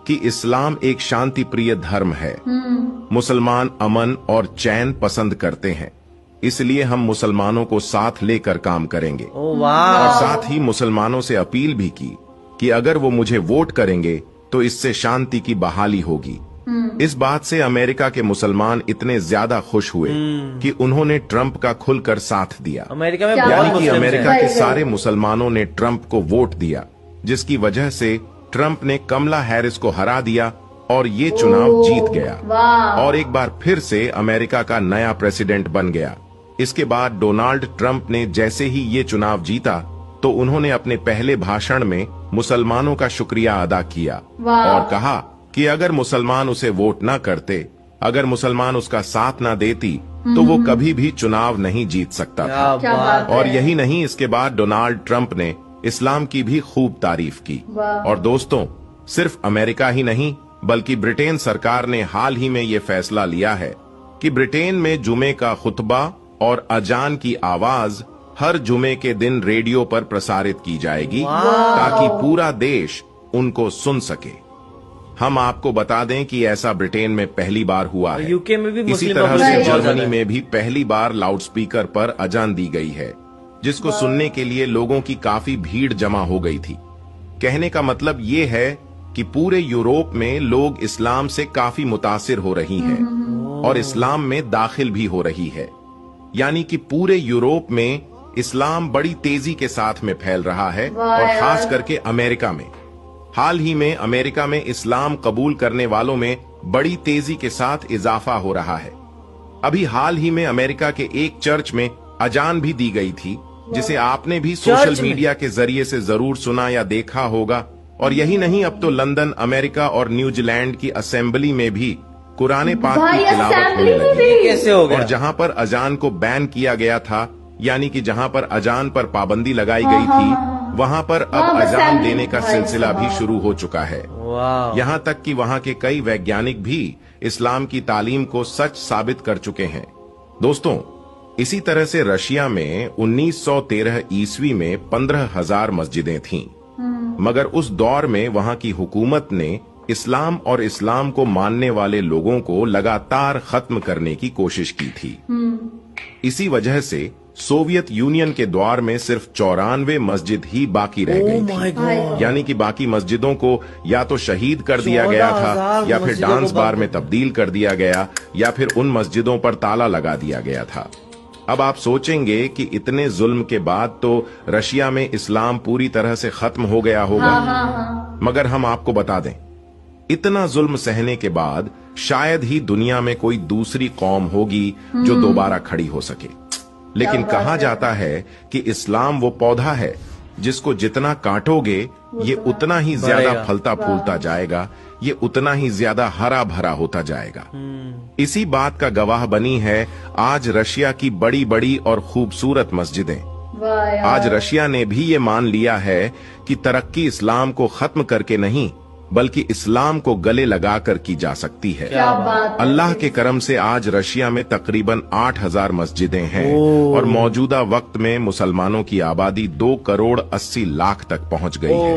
कि इस्लाम एक शांति प्रिय धर्म है। मुसलमान अमन और चैन पसंद करते हैं, इसलिए हम मुसलमानों को साथ लेकर काम करेंगे। और साथ ही मुसलमानों से अपील भी की कि अगर वो मुझे वोट करेंगे तो इससे शांति की बहाली होगी। इस बात से अमेरिका के मुसलमान इतने ज्यादा खुश हुए कि उन्होंने ट्रंप का खुलकर साथ दिया। अमेरिका में यानी कि अमेरिका के सारे मुसलमानों ने ट्रंप को वोट दिया, जिसकी वजह से ट्रंप ने कमला हैरिस को हरा दिया और ये चुनाव जीत गया और एक बार फिर से अमेरिका का नया प्रेसिडेंट बन गया। इसके बाद डोनाल्ड ट्रंप ने जैसे ही ये चुनाव जीता तो उन्होंने अपने पहले भाषण में मुसलमानों का शुक्रिया अदा किया और कहा कि अगर मुसलमान उसे वोट न करते, अगर मुसलमान उसका साथ न देती तो वो कभी भी चुनाव नहीं जीत सकता था। और यही नहीं, इसके बाद डोनाल्ड ट्रंप ने इस्लाम की भी खूब तारीफ की। और दोस्तों, सिर्फ अमेरिका ही नहीं बल्कि ब्रिटेन सरकार ने हाल ही में ये फैसला लिया है कि ब्रिटेन में जुमे का खुतबा और अजान की आवाज हर जुमे के दिन रेडियो पर प्रसारित की जाएगी ताकि पूरा देश उनको सुन सके। हम आपको बता दें कि ऐसा ब्रिटेन में पहली बार हुआ है। यूके में भी इसी तरह से जर्मनी में भी पहली बार लाउडस्पीकर पर अजान दी गई है, जिसको सुनने के लिए लोगों की काफी भीड़ जमा हो गई थी। कहने का मतलब ये है कि पूरे यूरोप में लोग इस्लाम से काफी मुतासिर हो रही हैं और इस्लाम में दाखिल भी हो रही है। यानी कि पूरे यूरोप में इस्लाम बड़ी तेजी के साथ में फैल रहा है और खास करके अमेरिका में। हाल ही में अमेरिका में इस्लाम कबूल करने वालों में बड़ी तेजी के साथ इजाफा हो रहा है। अभी हाल ही में अमेरिका के एक चर्च में अजान भी दी गई थी, जिसे आपने भी सोशल मीडिया के जरिए से जरूर सुना या देखा होगा। और यही नहीं, अब तो लंदन, अमेरिका और न्यूजीलैंड की असेंबली में भी कुरान पाक की तिलावत होने लगी। कैसे हो गया? और जहां पर अजान को बैन किया गया था, यानी कि जहां पर अजान पर पाबंदी लगाई गई थी, वहां पर अब अजान देने का सिलसिला भी शुरू हो चुका है। यहाँ तक कि वहाँ के कई वैज्ञानिक भी इस्लाम की तालीम को सच साबित कर चुके हैं। दोस्तों, इसी तरह से रशिया में 1913 ईस्वी में 15,000 मस्जिदें थीं, मगर उस दौर में वहाँ की हुकूमत ने इस्लाम और इस्लाम को मानने वाले लोगों को लगातार खत्म करने की कोशिश की थी। इसी वजह से सोवियत यूनियन के दौर में सिर्फ 94 मस्जिद ही बाकी रह गई थी। यानी कि बाकी मस्जिदों को या तो शहीद कर दिया गया था, या फिर डांस बार में तब्दील कर दिया गया, या फिर उन मस्जिदों पर ताला लगा दिया गया था। अब आप सोचेंगे कि इतने जुल्म के बाद तो रशिया में इस्लाम पूरी तरह से खत्म हो गया होगा। मगर हम आपको बता दें, इतना जुल्म सहने के बाद शायद ही दुनिया में कोई दूसरी कौम होगी जो दोबारा खड़ी हो सके। लेकिन कहा जाता है कि इस्लाम वो पौधा है जिसको जितना काटोगे ये उतना ही ज्यादा फलता फूलता जाएगा, ये उतना ही ज्यादा हरा भरा होता जाएगा। इसी बात का गवाह बनी है आज रशिया की बड़ी बड़ी और खूबसूरत मस्जिदें। आज रशिया ने भी ये मान लिया है कि तरक्की इस्लाम को खत्म करके नहीं बल्कि इस्लाम को गले लगाकर की जा सकती है। अल्लाह के करम से आज रशिया में तकरीबन 8,000 मस्जिदें हैं और मौजूदा वक्त में मुसलमानों की आबादी 2 करोड़ 80 लाख तक पहुंच गई है।